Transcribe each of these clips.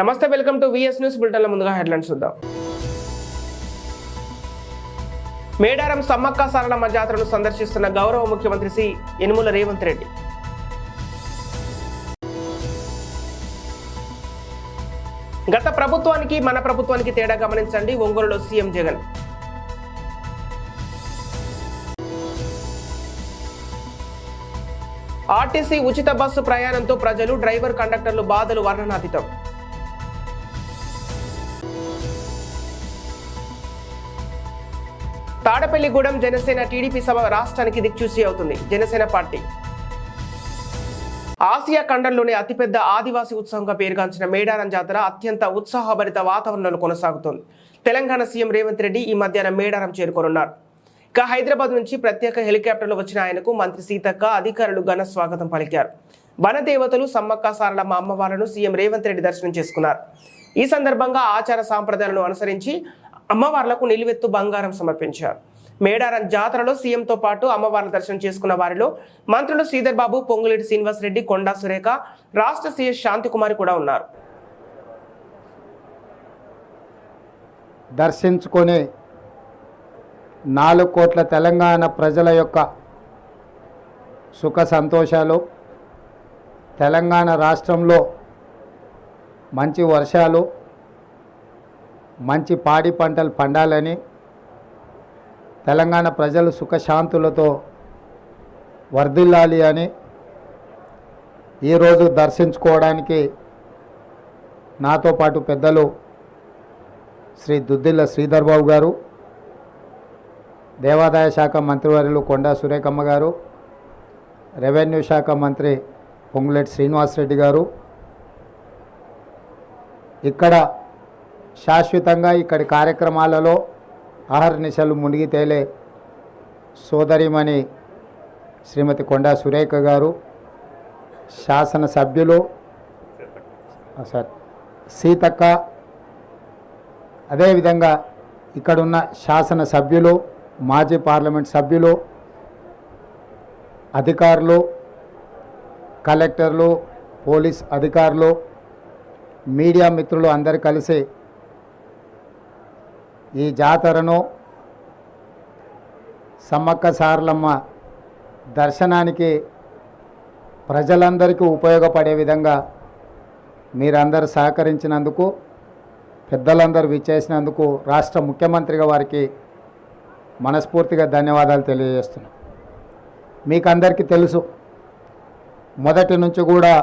నమస్తే, welcome to VS news బులెటిన్ల ముందుగా headlines చూద్దాం. మేడారం సమ్మక్క సారలమ్మ జాతరను సందర్శిస్తున్న గౌరవ ముఖ్యమంత్రి శ్రీ యనుమల రేవంత్ రెడ్డి. గత ప్రభుత్వానికి మన ప్రభుత్వానికి తేడా గమనించండి, ఒంగోలులో సీఎం జగన్. ఆర్టీసీ ఉచిత బస్సు ప్రయాణంతో ప్రజలు, డ్రైవర్, కండక్టర్లు బాధలు వర్ణనాతీతం. తాడపల్లిగూడెం జనసేన టీడీపీ సభ రాష్ట్రానికి దిక్చూసి అవుతుంది. జనసేన పార్టీ ఆసియా ఖండంలోనే అతిపెద్ద ఆదివాసీ ఉత్సవంగా పేరుగాంచిన మేడారం జాతర అత్యంత ఉత్సాహభరిత వాతావరణంలో కొనసాగుతోంది. తెలంగాణ సీఎం రేవంత్ రెడ్డి ఈ మధ్యాహ్నం మేడారం చేరుకోనున్నారు. ఇక హైదరాబాద్ నుంచి ప్రత్యేక హెలికాప్టర్లో వచ్చిన ఆయనకు మంత్రి సీతక్క, అధికారులు ఘన స్వాగతం పలికారు. వనదేవతలు సమ్మక్క సారలమ్మ అమ్మవార్లను సీఎం రేవంత్ రెడ్డి దర్శనం చేసుకున్నారు. ఈ సందర్భంగా ఆచార సాంప్రదాయాలను అనుసరించి అమ్మవార్లకు నిలువెత్తు బంగారం సమర్పించారు. మేడారం జాతరలో సీఎంతో పాటు అమ్మవార్ల దర్శనం చేసుకున్న వారిలో మంత్రులు శ్రీధర్ బాబు, పొంగులేటి శ్రీనివాస్ రెడ్డి, కొండా సురేఖ, రాష్ట్ర సీఎస్ శాంతికుమారి కూడా ఉన్నారు. దర్శించుకొని 4 కోట్ల తెలంగాణ ప్రజల యొక్క సుఖ సంతోషాలు, తెలంగాణ రాష్ట్రంలో మంచి వర్షాలు, మంచి పాడి పంటలు పండాలని, తెలంగాణ ప్రజలు సుఖశాంతులతో వర్ధిల్లాలి అని ఈరోజు దర్శించుకోవడానికి నాతో పాటు పెద్దలు శ్రీ దుద్దిల్ల శ్రీధర్ బాబు గారు, దేవాదాయ శాఖ మంత్రివర్యులు కొండా సురేఖమ్మ గారు, రెవెన్యూ శాఖ మంత్రి పొంగులేటి శ్రీనివాసరెడ్డి గారు, ఇక్కడ శాశ్వతంగా ఇక్కడి కార్యక్రమాలలో అహర్నిశలు మునిగి తేలే సోదరిమణి శ్రీమతి కొండా సురేఖ గారు, శాసనసభ్యులు సీతక్క, అదేవిధంగా ఇక్కడున్న శాసనసభ్యులు, మాజీ పార్లమెంట్ సభ్యులు, అధికారులు, కలెక్టర్లు, పోలీస్ అధికారులు, మీడియా మిత్రులు అందరూ కలిసి ఈ జాతరను సమ్మక్క సారలమ్మ దర్శనానికి ప్రజలందరికీ ఉపయోగపడే విధంగా మీరందరూ సహకరించినందుకు, పెద్దలందరూ విచ్చేసినందుకు రాష్ట్ర ముఖ్యమంత్రిగా వారికి మనస్ఫూర్తిగా ధన్యవాదాలు తెలియజేస్తున్నాం. మీకు అందరికీ తెలుసు, మొదటి నుంచి కూడా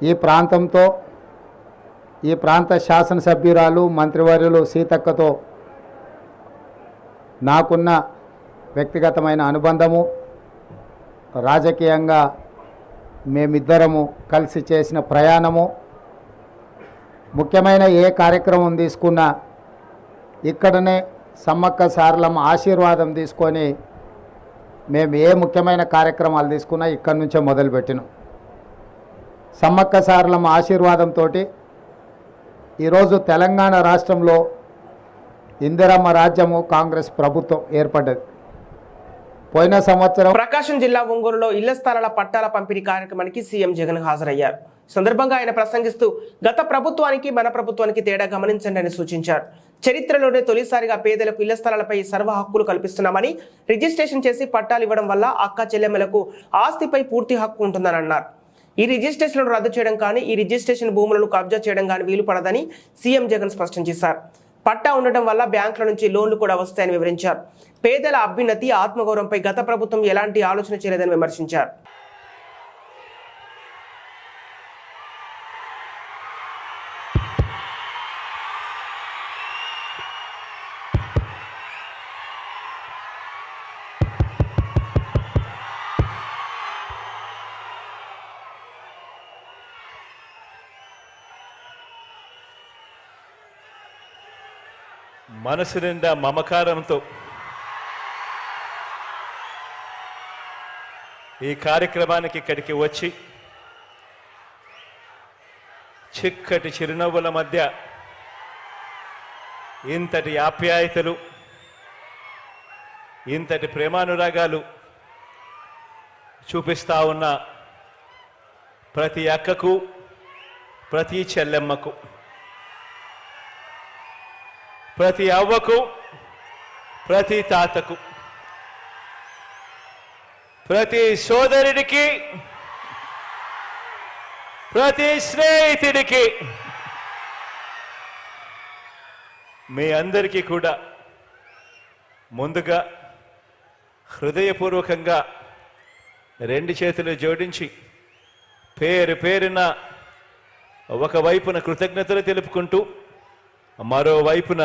ఈ ప్రాంతంతో, ఈ ప్రాంత శాసనసభ్యురాలు మంత్రివర్యులు సీతక్కతో నాకున్న వ్యక్తిగతమైన అనుబంధము, రాజకీయంగా మేమిద్దరము కలిసి చేసిన ప్రయాణము, ముఖ్యమైన ఏ కార్యక్రమం తీసుకున్నా ఇక్కడనే సమ్మక్క సారలమ్మ ఆశీర్వాదం తీసుకొని మేము ఏ ముఖ్యమైన కార్యక్రమాలు తీసుకున్నా ఇక్కడి నుంచే మొదలుపెట్టినాం. సమ్మక్క సారలమ్మ ఆశీర్వాదంతో ఈరోజు తెలంగాణ రాష్ట్రంలో ఇందిరమ్మ రాజ్యము, కాంగ్రెస్ ప్రభుత్వం ఏర్పడ్డది. పోయిన సంవత్సరం ప్రకాశం జిల్లా ఒంగోలులో ఇళ్ల స్థలాల పట్టాల పంపిణీ కార్యక్రమానికి సీఎం జగన్ హాజరయ్యారు. సందర్భంగా ఆయన ప్రసంగిస్తూ గత ప్రభుత్వానికి మన ప్రభుత్వానికి తేడా గమనించండి అని సూచించారు. చరిత్రలోనే తొలిసారిగా పేదలకు ఇళ్ల స్థలాలపై సర్వ హక్కులు కల్పిస్తున్నామని, రిజిస్ట్రేషన్ చేసి పట్టాలు ఇవ్వడం వల్ల అక్క చెల్లెమ్మలకు ఆస్తిపై పూర్తి హక్కు ఉంటుందని అన్నారు. ఈ రిజిస్ట్రేషన్లను రద్దు చేయడం కానీ, ఈ రిజిస్ట్రేషన్ భూములను కబ్జా చేయడం కానీ వీలు పడదని సీఎం జగన్ స్పష్టం చేశారు. పట్టా ఉండటం వల్ల బ్యాంకుల నుంచి లోన్లు కూడా వస్తాయని వివరించారు. పేదల అభ్యున్నతి, ఆత్మగౌరవంపై గత ప్రభుత్వం ఎలాంటి ఆలోచన చేయలేదని విమర్శించారు. మనసు నిండా మమకారంతో ఈ కార్యక్రమానికి ఇక్కడికి వచ్చి చిక్కటి చిరునవ్వుల మధ్య ఇంతటి ఆప్యాయతలు, ఇంతటి ప్రేమానురాగాలు చూపిస్తా ఉన్న ప్రతి అక్కకు, ప్రతి చెల్లెమ్మకు, ప్రతి అవ్వకు, ప్రతి తాతకు, ప్రతి సోదరుడికి, ప్రతి స్నేహితుడికి, మీ అందరికీ కూడా ముందుగా హృదయపూర్వకంగా రెండు చేతులు జోడించి పేరు పేరున ఒకవైపున కృతజ్ఞతలు తెలుపుకుంటూ మరోవైపున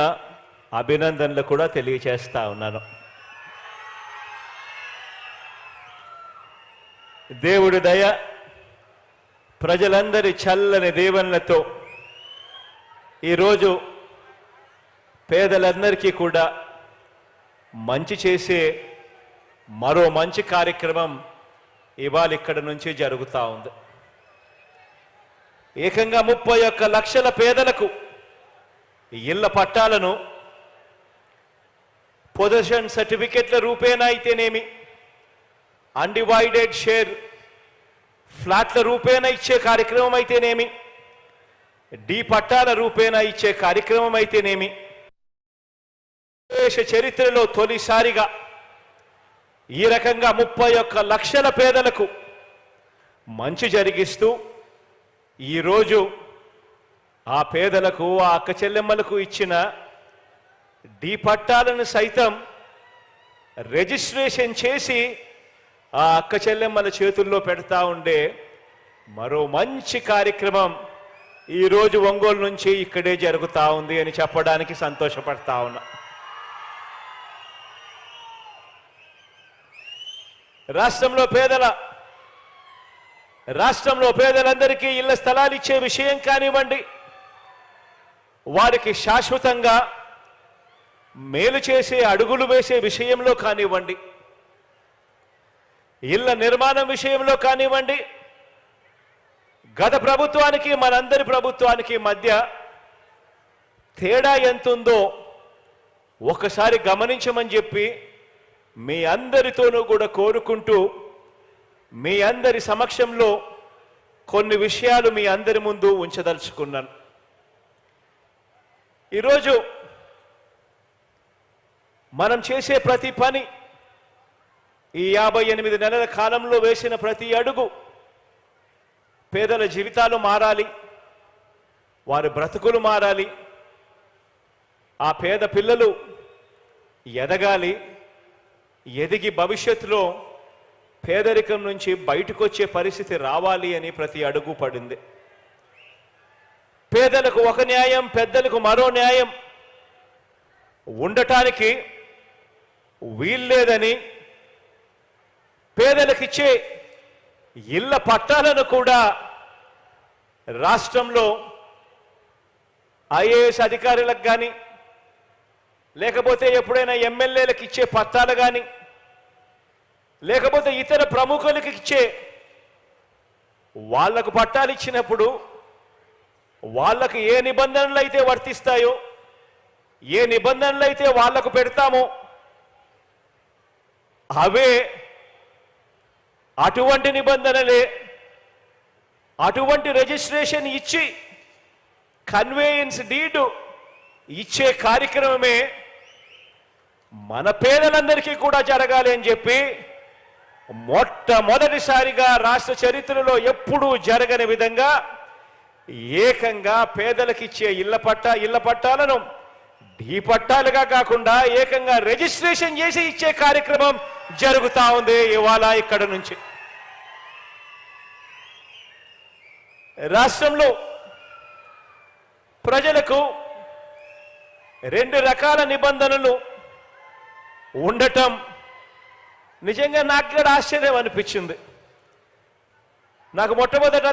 అభినందనలు కూడా తెలియచేస్తా ఉన్నాను. దేవుడి దయ, ప్రజలందరి చల్లని దీవెనలతో ఈరోజు పేదలందరికీ కూడా మంచి చేసే మరో మంచి కార్యక్రమం ఇవాళ ఇక్కడ నుంచి జరుగుతూ ఉంది. ఏకంగా 31 లక్షల పేదలకు ఇళ్ల పట్టాలను పొజిషన్ సర్టిఫికెట్ల రూపేణా అయితేనేమి, అన్డివైడెడ్ షేర్ ఫ్లాట్ల రూపేణా ఇచ్చే కార్యక్రమం అయితేనేమి, డి పట్టాల రూపేణా ఇచ్చే కార్యక్రమం అయితేనేమి, దేశ చరిత్రలో తొలిసారిగా ఈ రకంగా 31 లక్షల పేదలకు మంచి జరిగిస్తూ ఈరోజు ఆ పేదలకు, ఆ అక్క చెల్లెమ్మలకు ఇచ్చిన డి పట్టాలను సైతం రిజిస్ట్రేషన్ చేసి ఆ అక్క చెల్లెమ్మల చేతుల్లో పెడతా ఉండే మరో మంచి కార్యక్రమం ఈరోజు ఒంగోలు నుంచి ఇక్కడే జరుగుతూ ఉంది అని చెప్పడానికి సంతోషపడతా ఉన్నా. రాష్ట్రంలో పేదలందరికీ ఇళ్ల స్థలాలు ఇచ్చే విషయం కానివ్వండి, వారికి శాశ్వతంగా మేలు చేసే అడుగులు వేసే విషయంలో కానివ్వండి, ఇళ్ల నిర్మాణం విషయంలో కానివ్వండి, గత ప్రభుత్వానికి మనందరి ప్రభుత్వానికి మధ్య తేడా ఎంతుందో ఒకసారి గమనించమని చెప్పి మీ అందరితోనూ కూడా కోరుకుంటూ మీ అందరి సమక్షంలో కొన్ని విషయాలు మీ అందరి ముందు ఉంచదలుచుకున్నాను. ఈరోజు మనం చేసే ప్రతి పని, ఈ 58 నెలల కాలంలో వేసిన ప్రతి అడుగు పేదల జీవితాలు మారాలి, వారి బ్రతుకులు మారాలి, ఆ పేద పిల్లలు ఎదగాలి, ఎదిగి భవిష్యత్తులో పేదరికం నుంచి బయటకు వచ్చే పరిస్థితి రావాలి అని ప్రతి అడుగు పడింది. పేదలకు ఒక న్యాయం, పెద్దలకు మరో న్యాయం ఉండటానికి వీల్లేదని పేదలకిచ్చే ఇళ్ల పట్టాలను కూడా రాష్ట్రంలో ఐఏఎస్ అధికారులకు కానీ, లేకపోతే ఎప్పుడైనా ఎమ్మెల్యేలకు ఇచ్చే పట్టాలు కానీ, లేకపోతే ఇతర ప్రముఖులకు ఇచ్చే వాళ్లకు పట్టాలు ఇచ్చినప్పుడు వాళ్ళకు ఏ నిబంధనలు అయితే వర్తిస్తాయో, ఏ నిబంధనలు అయితే వాళ్లకు పెడతామో అవే, అటువంటి నిబంధనలే, అటువంటి రిజిస్ట్రేషన్ ఇచ్చి కన్వేయన్స్ డీడ్ ఇచ్చే కార్యక్రమమే మన పేదలందరికీ కూడా జరగాలి అని చెప్పి మొట్టమొదటిసారిగా రాష్ట్ర చరిత్రలో ఎప్పుడూ జరగని విధంగా ఏకంగా పేదలకిచ్చే ఇళ్ల పట్టాలను ఢీ పట్టాలుగా కాకుండా ఏకంగా రిజిస్ట్రేషన్ చేసి ఇచ్చే కార్యక్రమం జరుగుతా ఉంది ఇవాళ ఇక్కడ నుంచి. రాష్ట్రంలో ప్రజలకు 2 రకాల నిబంధనలు ఉండటం నిజంగా నాకు కూడా ఆశ్చర్యం అనిపించింది. నాకు మొట్టమొదట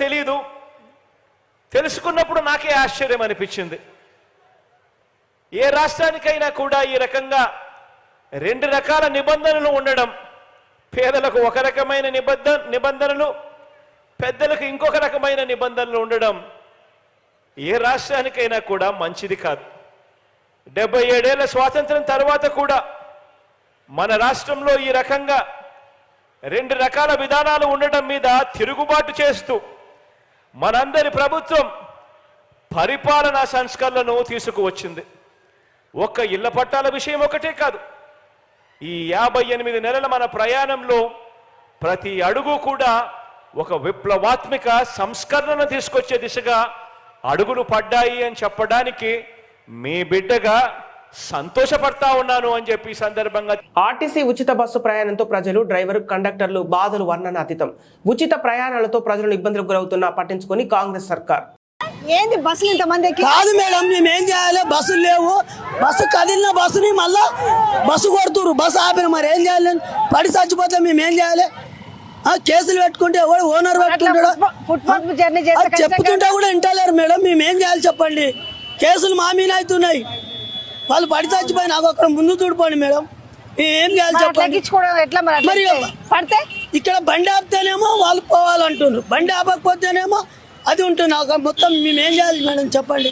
తెలియదు, తెలుసుకున్నప్పుడు నాకే ఆశ్చర్యం అనిపించింది. ఏ రాష్ట్రానికైనా కూడా ఈ రకంగా 2 రకాల నిబంధనలు ఉండడం, పేదలకు ఒక రకమైన నిబంధనలు, పెద్దలకు ఇంకొక రకమైన నిబంధనలు ఉండడం ఏ రాష్ట్రానికైనా కూడా మంచిది కాదు. 77 ఏళ్ల స్వాతంత్రం తర్వాత కూడా మన రాష్ట్రంలో ఈ రకంగా రెండు రకాల విధానాలు ఉండటం మీద తిరుగుబాటు చేస్తూ మనందరి ప్రభుత్వం పరిపాలనా సంస్కరణలను తీసుకువచ్చింది. ఒక్క ఇళ్ల పట్టాల విషయం ఒకటే కాదు, ఈ 58 నెలల మన ప్రయాణంలో ప్రతి అడుగు కూడా ఒక విప్లవాత్మక సంస్కరణను తీసుకొచ్చే దిశగా అడుగులు పడ్డాయి అని చెప్పడానికి మీ బిడ్డగా సంతోషపడతా ఉన్నాను అని చెప్పి ఈ సందర్భంగా. ఆర్టీసీ ఉచిత బస్సు ప్రయాణంతో ప్రజలు, డ్రైవర్, కండక్టర్లు బాధలు వర్ణనాతీతం. ఉచిత ప్రయాణాలతో ప్రజలను ఇబ్బందులకు గురవుతున్నా పట్టించుకొని కాంగ్రెస్ సర్కార్. ఏంది బస్సులు ఇంతమంది కాదు మేడం, మేమేం చేయాలి? బస్సులు లేవు, బస్సు కదిలిన బస్సుని మళ్ళా బస్సు కొడుతురు, బస్సు ఆపిన, మరి ఏం చేయాలి? పడి చచ్చిపోతే మేమేం చేయాలి? కేసులు పెట్టుకుంటే ఎవడు ఓనర్ పెట్టుకుంటాడు? చెప్పుతుంటే కూడా వింటలేరు మేడం, మేమేం చేయాలి చెప్పండి? కేసులు మా మీద అవుతున్నాయి, వాళ్ళు పడి చచ్చిపోయి నాకు అక్కడ ముందు చూడిపోండి మేడం, మేమేం చేయాలి చెప్పండి? మరి ఇక్కడ బండి ఆపితేనేమో వాళ్ళు పోవాలంటున్నారు, బండి ఆపకపోతేనేమో అది ఉంటుంది. మొత్తం మేమేం చేయాలి మేడం చెప్పండి?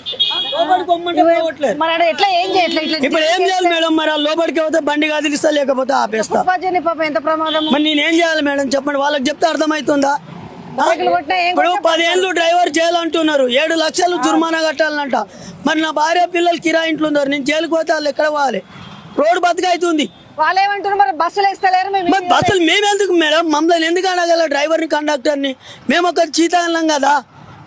ఇప్పుడు ఏం చేయాలి మేడం? మరి లోపలికి పోతే బండి కదిలిస్తా, లేకపోతే ఆపేస్తా. మరి నేనేం చేయాలి మేడం చెప్పండి? వాళ్ళకి చెప్తే అర్థమవుతుందా? ఇప్పుడు 10 ఏళ్ళు డ్రైవర్ జైలు అంటున్నారు, 7 లక్షలు జుర్మానా కట్టాలంట. మరి నా భార్య పిల్లలు కిరా ఇంట్లో ఉన్నారు, నేను జైలుకి పోతే వాళ్ళు ఎక్కడ పోవాలి? రోడ్డు బతికైతుంది. బస్సులు మేమెందుకు మేడం? మమ్మల్ని ఎందుకు అనగల? డ్రైవర్ని, కండక్టర్ని మేము ఒక చీతా అన్నాం కదా.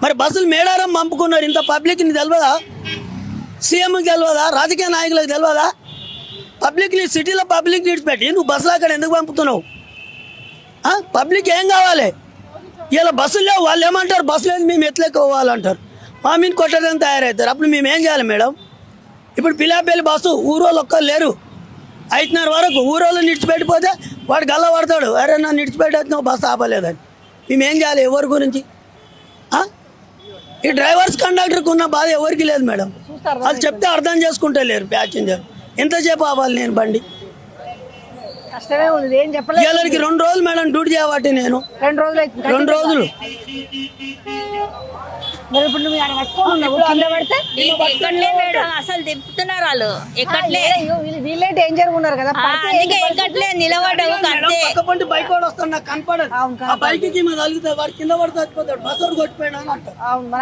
మరి బస్సులు మేడారం పంపుకున్నారు, ఇంత పబ్లిక్ని తెలియదా? సీఎంకి తెలియదా? రాజకీయ నాయకులకు తెలియదా? పబ్లిక్ని, సిటీలో పబ్లిక్ విడిచిపెట్టి నువ్వు బస్సులు అక్కడ ఎందుకు పంపుతున్నావు? పబ్లిక్ ఏం కావాలి? ఇలా బస్సులు లేవు, వాళ్ళు ఏమంటారు? బస్సు లేదు, మేము ఎట్లెక్క పోవాలంటారు, మా మీద కొట్టడానికి తయారవుతారు. అప్పుడు మేము ఏం చేయాలి మేడం? ఇప్పుడు పిలాపల్లి బస్సు ఊరోళ్ళు ఒక్కరు లేరు, 5:30 వరకు ఊరోళ్ళు నిడిచిపెట్టిపోతే వాడు గల్ల పడతాడు, అరే నన్ను నిడిచిపెట్టేస్తున్నావు బస్సు ఆపలేదని. మేమేం చేయాలి? ఎవరి గురించి? ఈ డ్రైవర్స్, కండక్టర్కి ఉన్న బాధ ఎవరికి లేదు మేడం. వాళ్ళు చెప్తే అర్థం చేసుకుంటే లేరు ప్యాసింజర్. ఎంతసేపు ఆపాలి నేను బండి? వీళ్ళకి 2 రోజులు మేడం డ్యూటీ చేయబట్టి నేను 2 రోజులు. అసలు తిప్పుతున్నారు వాళ్ళు, ఎక్కట్లే, వీళ్ళే డేంజర్ ఉన్నారు కదా, ఎక్కట్లే, నిలబడ్డావు. బైక్ వాడు వస్తాడు, నాకు కనపడదు, ఆ బైక్ కి తగిలితే వాడు కింద పడితే చచ్చిపోతాడు, బస్సు వాడు కొట్టిపోయాడు అని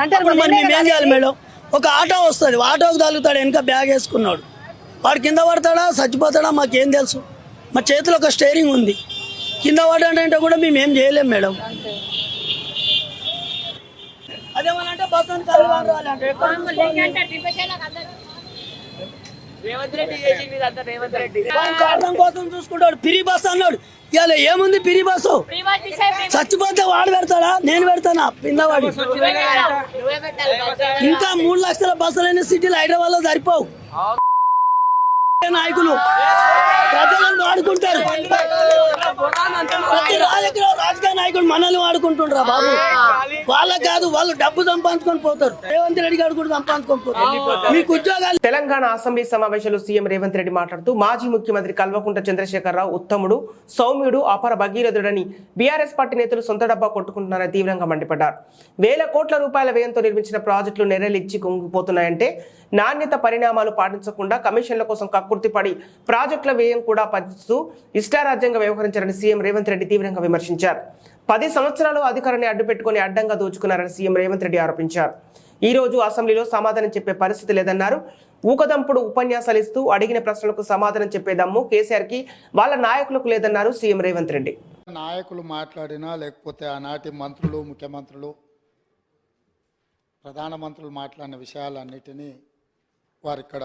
అంటారు. మరి మేమేం చేయాలి మేడం? ఒక ఆటో వస్తుంది, ఆటోకి తగులుతాడు, వెనక బ్యాగ్ వేసుకున్నాడు, వాడు కింద పడతాడా చచ్చిపోతాడా మాకేం తెలుసు? మా చేతిలో ఒక స్టీరింగ్ ఉంది, కింద పడ్డాడంటే కూడా మేము ఏం చేయలేం మేడం. అదేమనంటే బస్సు కారణం కోసం చూసుకుంటాడు. ఫ్రీ బస్ అన్నాడు, ఇవాళ ఏముంది ఫ్రీ బస్సు? చచ్చిపోతే వాడు పెడతాడా, నేను పెడతానా? కిందవాడి ఇంకా 3 లక్షల బస్సులైన సిటీలు హైదరాబాద్ లో సరిపోవు. నాయకులు ప్రజలను వాడుకుంటారు, ప్రతి రాజకీయ నాయకులు మనల్ని వాడుకుంటుండ్రా బాబు. వాళ్ళకి కాదు, వాళ్ళు డబ్బు సంపాదించుకొని పోతారు. రేవంత్ రెడ్డి గారు కూడా సంపాదించుకొని పోతారు. మీకు ఉద్యోగాలు. తెలంగాణ అసెంబ్లీ సమావేశంలో సీఎం రేవంత్ రెడ్డి మాట్లాడుతూ మాజీ ముఖ్యమంత్రి కల్వకుంట్ల చంద్రశేఖరరావు ఉత్తముడు, సౌమ్యుడు, అపర భగీరథుడని బీఆర్ఎస్ పార్టీ నేతలు సొంత డబ్బా కొట్టుకుంటున్నారని తీవ్రంగా మండిపడ్డారు. 1000 కోట్ల రూపాయల వ్యయంతో నిర్మించిన ప్రాజెక్టులు నెర్రెలిచ్చి కుంగిపోతున్నాయంటే నాణ్యత పరిణామాలు పాటించకుండా కమిషన్ల కోసం కక్కుర్తిపడి ప్రాజెక్టుల వ్యయం కూడా పజిస్తూ ఇష్టారాజ్యంగా వ్యవహరించారని సీఎం రేవంత్ రెడ్డి తీవ్రంగా విమర్శించారు. 10 సంవత్సరాలు అధికారాన్ని అడ్డుపెట్టుకుని అడ్డంగా దోచుకున్నారని సీఎం రేవంత్ రెడ్డి ఆరోపించారు. ఈ రోజు అసెంబ్లీలో సమాధానం చెప్పే పరిస్థితి లేదన్నారు. ఊకదంపుడు ఉపన్యాసాలు ఇస్తూ అడిగిన ప్రశ్నలకు సమాధానం చెప్పే దమ్ము కేసీఆర్ కి, వాళ్ళ నాయకులకు లేదన్నారు సీఎం రేవంత్ రెడ్డి. నాయకులు మాట్లాడినా, లేకపోతే ఆనాటి మంత్రులు, ముఖ్యమంత్రులు, ప్రధానమంత్రులు మాట్లాడిన విషయాలన్నిటినీ వారు ఇక్కడ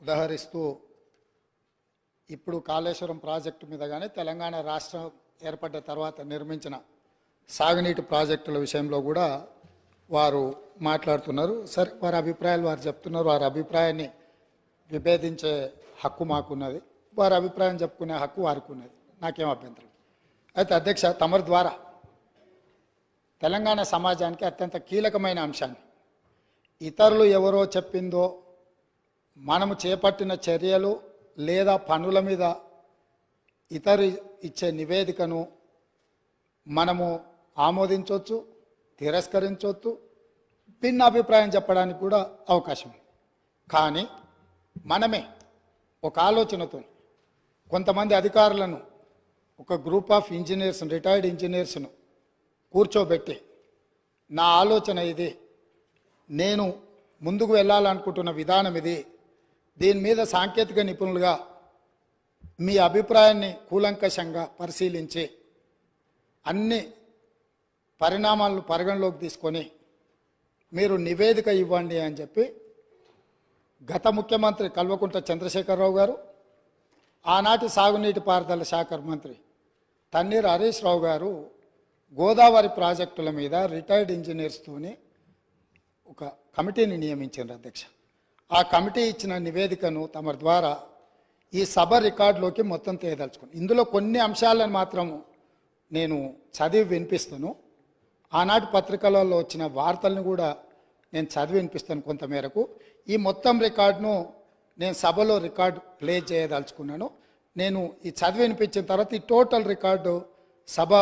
ఉదహరిస్తూ, ఇప్పుడు కాళేశ్వరం ప్రాజెక్టు మీద కానీ తెలంగాణ రాష్ట్రం ఏర్పడ్డ తర్వాత నిర్మించిన సాగునీటి ప్రాజెక్టుల విషయంలో కూడా వారు మాట్లాడుతున్నారు. సరే, వారి అభిప్రాయాలు వారు చెప్తున్నారు. వారి అభిప్రాయాన్ని విభేదించే హక్కు మాకున్నది, వారి అభిప్రాయం చెప్పుకునే హక్కు వారికి ఉన్నది, నాకేం అభ్యంతరం. అయితే అధ్యక్ష, తమరి ద్వారా తెలంగాణ సమాజానికి అత్యంత కీలకమైన అంశాన్ని, ఇతరులు ఎవరో చెప్పిందో, మనము చేపట్టిన చర్యలు లేదా పనుల మీద ఇతరు ఇచ్చే నివేదికను మనము ఆమోదించవచ్చు, తిరస్కరించవచ్చు, భిన్న అభిప్రాయం చెప్పడానికి కూడా అవకాశం ఉంది. కానీ మనమే ఒక ఆలోచనతో కొంతమంది అధికారులను ఒక గ్రూప్ ఆఫ్ ఇంజనీర్స్, రిటైర్డ్ ఇంజనీర్స్ను కూర్చోబెట్టి నా ఆలోచన ఇది, నేను ముందుకు వెళ్ళాలనుకుంటున్న విధానం ఇది, దీని మీద సాంకేతిక నిపుణులుగా మీ అభిప్రాయాన్ని కూలంకషంగా పరిశీలించి అన్ని పరిణామాలను పరిగణలోకి తీసుకొని మీరు నివేదిక ఇవ్వండి అని చెప్పి గత ముఖ్యమంత్రి కల్వకుంట్ల చంద్రశేఖరరావు గారు, ఆనాటి సాగునీటి పారుదల శాఖ మంత్రి తన్నీర్ హరీష్ రావు గారు గోదావరి ప్రాజెక్టుల మీద రిటైర్డ్ ఇంజనీర్స్తోని ఒక కమిటీని నియమించారు అధ్యక్ష. ఆ కమిటీ ఇచ్చిన నివేదికను తమ ద్వారా ఈ సభ రికార్డులోకి మొత్తం తేదలుచుకుని, ఇందులో కొన్ని అంశాలను మాత్రం నేను చదివి వినిపిస్తాను. ఆనాటి పత్రికలలో వచ్చిన వార్తలను కూడా నేను చదివి వినిపిస్తాను కొంతమేరకు. ఈ మొత్తం రికార్డును నేను సభలో రికార్డు ప్లే చేయదలుచుకున్నాను. నేను ఈ చదివి వినిపించిన తర్వాత ఈ టోటల్ రికార్డు సభ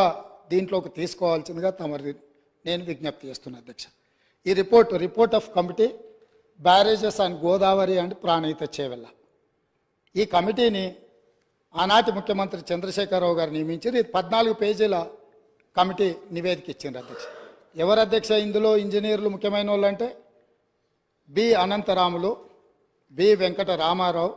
దీంట్లోకి తీసుకోవాల్సిందిగా తమరి నేను విజ్ఞప్తి చేస్తున్నాను అధ్యక్ష. ఈ report of committee barrages and Godavari and Pranahita Chevella, ఈ కమిటీని ఆనాటి ముఖ్యమంత్రి చంద్రశేఖరరావు గారు నియమించారు. ఇది 14 పేజీల కమిటీ నివేదిక ఇచ్చింది అధ్యక్ష. ఎవరు అధ్యక్ష ఇందులో ఇంజనీర్లు ముఖ్యమైన వాళ్ళు అంటే B Anantaramulu, B Venkata Ramarao,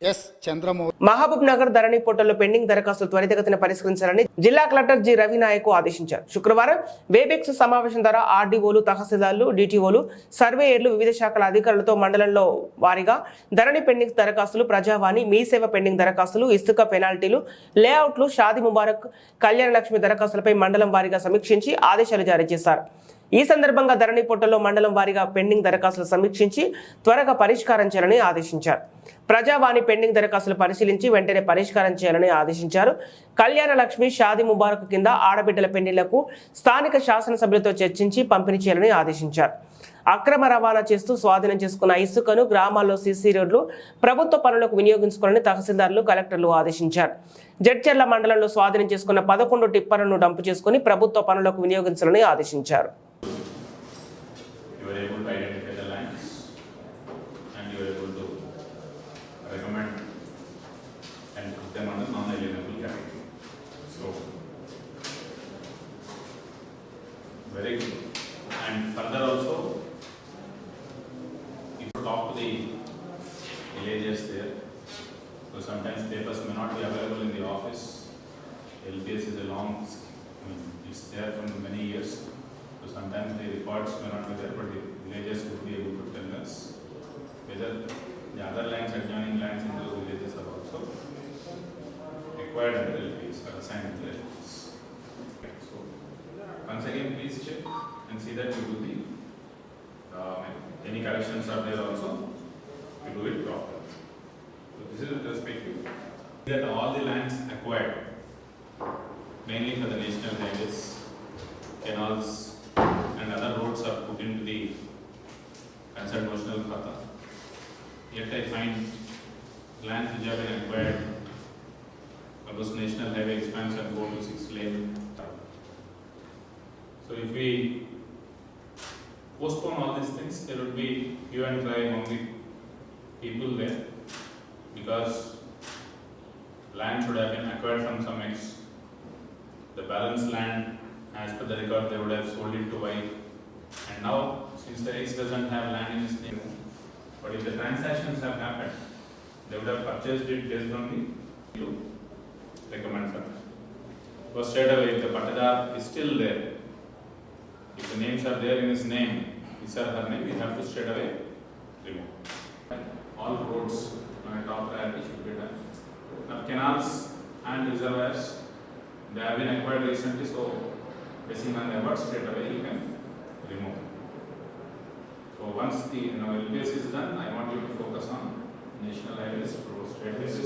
S Chandramouli. Mahabub Nagar Dharani పోర్టల్లో పెండింగ్ దరఖాస్తులు త్వరితగతిన పరిష్కరించాలని జిల్లా కలెక్టర్ జి రవినాయక్ ఆదేశించారు. శుక్రవారం వేబెక్స్ సమావేశం ద్వారా ఆర్డీఓలు, తహసీల్దార్లు, డిటిఓలు, సర్వేయర్లు, వివిధ శాఖల అధికారులతో మండలంలో వారీగా ధరణి పెండింగ్ దరఖాస్తులు, ప్రజావాణి, మీ సేవ పెండింగ్ దరఖాస్తులు, ఇసుక పెనాల్టీలు, లేఅవుట్లు, షాదీ ముబారక్, కళ్యాణ లక్ష్మి దరఖాస్తులపై మండలం వారీగా సమీక్షించి ఆదేశాలు జారీ చేశారు. ఈ సందర్భంగా ధరణి పోర్టల్లో మండలం వారీగా పెండింగ్ దరఖాస్తులు సమీక్షించి త్వరగా పరిష్కారం చేయాలని ఆదేశించారు. ప్రజావాణి పెండింగ్ దరఖాస్తులు పరిశీలించి వెంటనే పరిష్కారం చేయాలని ఆదేశించారు. కళ్యాణ లక్ష్మి, షాదీ ముబారక్ కింద ఆడబిడ్డల పెళ్లిళ్లకు స్థానిక శాసనసభ్యులతో చర్చించి పంపిణీ చేయాలని ఆదేశించారు. అక్రమ రవాణా చేస్తూ స్వాధీనం చేసుకున్న ఇసుకను గ్రామాల్లో సీసీ రోడ్లు, ప్రభుత్వ పనులకు వినియోగించుకోవాలని తహసీల్దార్లు, కలెక్టర్లు ఆదేశించారు. జడ్చర్ల మండలంలో స్వాధీనం చేసుకున్న 11 టిప్పర్లను డంపు చేసుకుని ప్రభుత్వ పనులకు వినియోగించాలని ఆదేశించారు. You are able to identify the lands and you are able to recommend and put them on the non-alienable category. So, very good. And further also, if you talk to the villages there, so sometimes papers may not be available in the office. LPS is a long, it's there from many years. So sometimes the records may not be there, but the villages would be able to tell us whether the other lands, adjoining lands in those villages are also acquired under LPS or assigned under LPS. Okay, so once again, please check and see that you do the any corrections are there also, you do it properly. So this is with respect to that all the lands acquired, mainly for the national highways, canals, and other roads are put into the concerned notional khata. Yet I find lands which have been acquired for those national highway expansion 4 to 6 lane. So if we postpone all these things, there would be hue and cry among the people there, because land should have been acquired from some X. The balance land, as per the record, they would have sold it to Y. And now, since the X doesn't have land in his name, but if the transactions have happened, they would have purchased it based on the to recommend for that. Because straight away, if the patadar is still there, if the names are there in his name, his or her name, we have to straight away remove. All roads on a top priority should be done. Now, canals and reservoirs, they have been acquired recently, so basing on the efforts, straight away you can remove. So once the LPS is done, I want you to focus on national highways, roads, railways.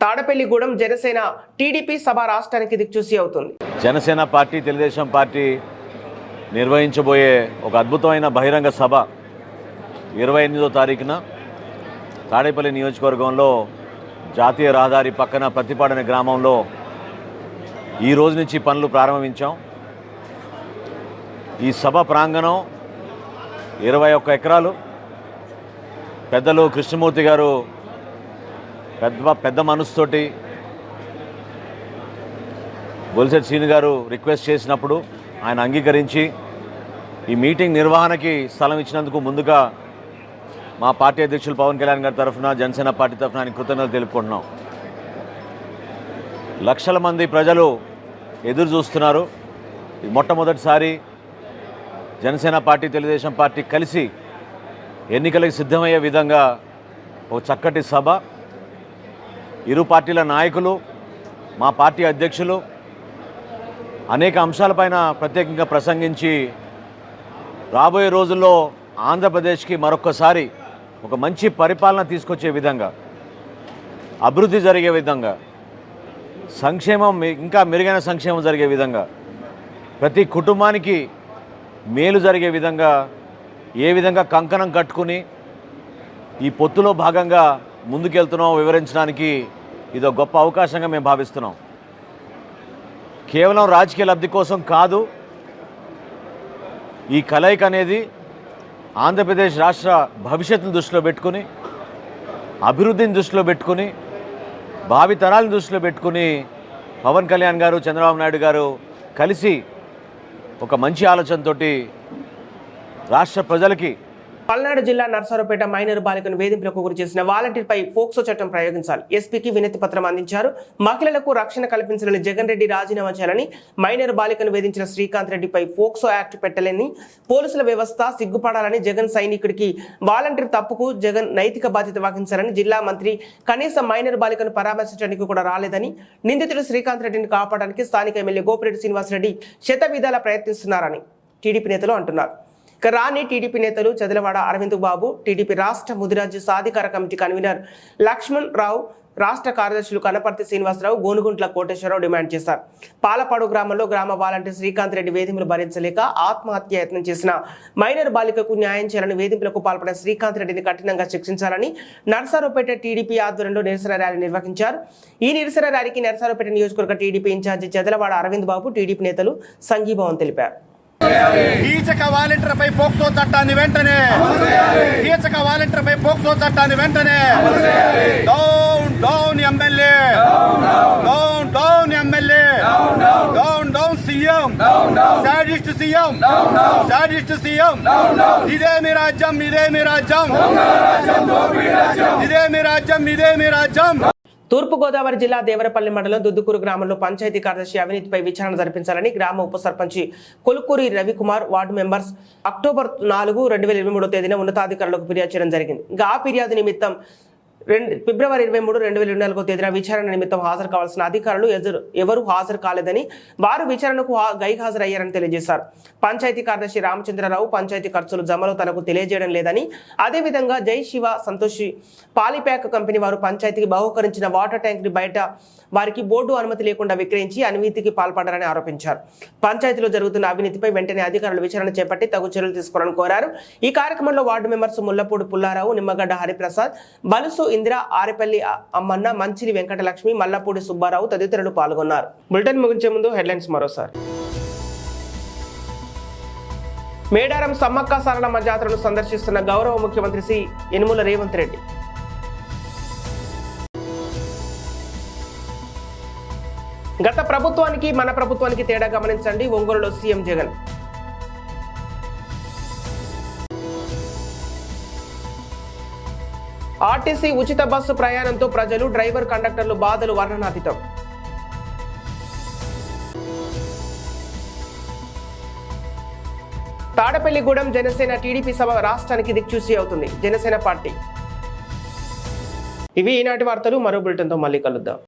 Tadepalligudem Janasena TDP సభ రాష్ట్రానికి దిక్చూసి అవుతుంది. Janasena party, Telugu Desam party నిర్వహించబోయే ఒక అద్భుతమైన బహిరంగ సభ 28వ తారీఖున తాడేపల్లి నియోజకవర్గంలో జాతీయ రహదారి పక్కన ప్రతిపాడన గ్రామంలో ఈ రోజు నుంచి పనులు ప్రారంభించాం. ఈ సభ ప్రాంగణం 21 ఎకరాలు. పెద్దలు కృష్ణమూర్తి గారు పెద్ద మనసుతోటి బొలిశెట్టి శ్రీను గారు రిక్వెస్ట్ చేసినప్పుడు ఆయన అంగీకరించి ఈ మీటింగ్ నిర్వహణకి స్థలం ఇచ్చినందుకు ముందుగా మా పార్టీ అధ్యక్షులు పవన్ కళ్యాణ్ గారి తరఫున జనసేన పార్టీ తరఫున ఆయన కృతజ్ఞతలు తెలుపుకుంటున్నాం. లక్షల మంది ప్రజలు ఎదురు చూస్తున్నారు. ఇది మొట్టమొదటిసారి జనసేన పార్టీ తెలుగుదేశం పార్టీ కలిసి ఎన్నికలకు సిద్ధమయ్యే విధంగా ఒక చక్కటి సభ. ఇరు పార్టీల నాయకులు, మా పార్టీ అధ్యక్షులు అనేక అంశాలపైన ప్రత్యేకంగా ప్రసంగించి రాబోయే రోజుల్లో ఆంధ్రప్రదేశ్కి మరొక్కసారి ఒక మంచి పరిపాలన తీసుకొచ్చే విధంగా, అభివృద్ధి జరిగే విధంగా, సంక్షేమం ఇంకా మెరుగైన సంక్షేమం జరిగే విధంగా, ప్రతి కుటుంబానికి మేలు జరిగే విధంగా ఏ విధంగా కంకణం కట్టుకుని ఈ పొత్తులో భాగంగా ముందుకెళ్తున్నామో వివరించడానికి ఇది ఒక గొప్ప అవకాశంగా మేము భావిస్తున్నాం. కేవలం రాజకీయ లబ్ధి కోసం కాదు, ఈ కలయిక అనేది ఆంధ్రప్రదేశ్ రాష్ట్ర భవిష్యత్తును దృష్టిలో పెట్టుకుని, అభివృద్ధిని దృష్టిలో పెట్టుకుని, భావి తరాలను దృష్టిలో పెట్టుకుని పవన్ కళ్యాణ్ గారు, చంద్రబాబు నాయుడు గారు కలిసి ఒక మంచి ఆలోచనతోటి రాష్ట్ర ప్రజలకి. పల్నాడు జిల్లా నర్సారావుపేట మైనర్ బాలికను వేధింపులకు గురి చేసిన వాలంటీర్పై పోక్సో చట్టం ప్రయోగించాలి. ఎస్పీకి వినతి పత్రం అందించారు. మహిళలకు రక్షణ కల్పించాలని జగన్ రెడ్డి రాజీనామా చేయాలని, మైనర్ బాలికను వేధించిన శ్రీకాంత్ రెడ్డిపై పోక్సో యాక్ట్ పెట్టలేని పోలీసుల వ్యవస్థ సిగ్గుపడాలని, జగన్ సైనికుడికి వాలంటీర్ తప్పుకు జగన్ నైతిక బాధ్యత వహించాలని జిల్లా మంత్రి కనీసం మైనర్ బాలికను పరామర్శించడానికి కూడా రాలేదని, నిందితుడు శ్రీకాంత్ రెడ్డిని కాపాడడానికి స్థానిక ఎమ్మెల్యే గోపిరెడ్డి శ్రీనివాసరెడ్డి శతవిధాలా ప్రయత్నిస్తున్నారని టీడీపీ నేతలు అంటున్నారు. రాని టీడీపీ నేతలు చదలవాడ అరవింద్ బాబు, టీడీపీ రాష్ట్ర ముదిరాజ్య సాధికార కమిటీ కన్వీనర్ లక్ష్మణ్ రావు, రాష్ట్ర కార్యదర్శులు కనపర్తి శ్రీనివాసరావు, గోనుగుంట్ల కోటేశ్వరరావు డిమాండ్ చేశారు. పాలపాడు గ్రామంలో గ్రామ వాలంటీర్ శ్రీకాంత్ రెడ్డి వేధింపులు భరించలేక ఆత్మహత్య యత్నం చేసిన మైనర్ బాలికకు న్యాయం చేయాలని, వేధింపులకు పాల్పడిన శ్రీకాంత్ రెడ్డిని కఠినంగా శిక్షించాలని నర్సారావుపేట టీడీపీ ఆధ్వర్యంలో నిరసన ర్యాలీ నిర్వహించారు. ఈ నిరసన ర్యాలీకి నర్సారావుపేట నియోజకవర్గ టీడీపీ ఇన్ఛార్జి చదలవాడ అరవింద్ బాబు, టీడీపీ నేతలు సంఘీభావం తెలిపారు. కీచక వాలంటీర్పై పోక్సో చట్టాన్ని వెంటనే, కీచక వాలంటీర్పై పోక్సో చట్టాన్ని వెంటనే, down down MLA, down down MLA, down down CM, sadist CM, sadist CM. ఇదే మీ రాజ్యం, ఇదే మీ రాజ్యం, ఇదే మీ రాజ్యం, ఇదే మీ రాజ్యం. తూర్పుగోదావరి జిల్లా దేవరపల్లి మండలం దుద్దుకూరు గ్రామంలో పంచాయతీ కార్యదర్శి అవినీతిపై విచారణ జరిపించాలని గ్రామ ఉప సర్పంచి Kolukuri Ravikumar, ward members October 4, 2023 తేదీన ఉన్నతాధికారులకు ఫిర్యాదు చేయడం జరిగింది. ఆ ఫిర్యాదు నిమిత్తం ఫిబ్రవరి 23, 2024 తేదీన విచారణ నిమిత్తం హాజరు కావాల్సిన అధికారులు ఎవరు హాజరు కాలేదని, వారు విచారణకు గైహాజరయ్యారని తెలియజేశారు. పంచాయతీ కార్యదర్శి రామచంద్రరావు పంచాయతీ ఖర్చులు జమలో తనకు తెలియజేయడం లేదని, అదేవిధంగా జై శివ సంతోషి పాలిప్యాక్ కంపెనీ వారు పంచాయతీకి బహుకరించిన వాటర్ ట్యాంక్ ని బయట వారికి బోర్డు అనుమతి లేకుండా విక్రయించి అవినీతికి పాల్పడ్డారని ఆరోపించారు. పంచాయతీలో జరుగుతున్న అవినీతిపై వెంటనే అధికారులు విచారణ చేపట్టి తగు చర్యలు తీసుకోవాలని కోరారు. ఈ కార్యక్రమంలో వార్డు మెంబర్స్ ముల్లపూడి పుల్లారావు, నిమ్మగడ్డ హరిప్రసాద్, బలుసు ఇందిర, ఆరెపల్లి అమ్మన్న, మంచిలి వెంకటలక్ష్మి, మల్లపూడి సుబ్బారావు తదితరులు పాల్గొన్నారు. బులెటిన్ ముగించే ముందు హెడ్లైన్స్ మరోసారి. మేడారం సమ్మక్క సారలమ్మ జాతరను సందర్శిస్తున్న గౌరవ ముఖ్యమంత్రి శ్రీ యనుమల రేవంత్ రెడ్డి. గత ప్రభుత్వానికి మన ప్రభుత్వానికి తేడా గమనించండి, ఒంగోలులో సీఎం జగన్. ఆర్టీసీ ఉచిత బస్సు ప్రయాణంతో ప్రజలు, డ్రైవర్, కండక్టర్లు బాధలు వర్ణనాతీతం. తాడపల్లిగూడెం జనసేన టీడీపీ సభ రాష్ట్రానికి దిక్చూసి అవుతుంది జనసేన పార్టీ. ఇవి ఈనాటి వార్తలు. మరో బులెటిన్తో మళ్ళీ కలుద్దాం.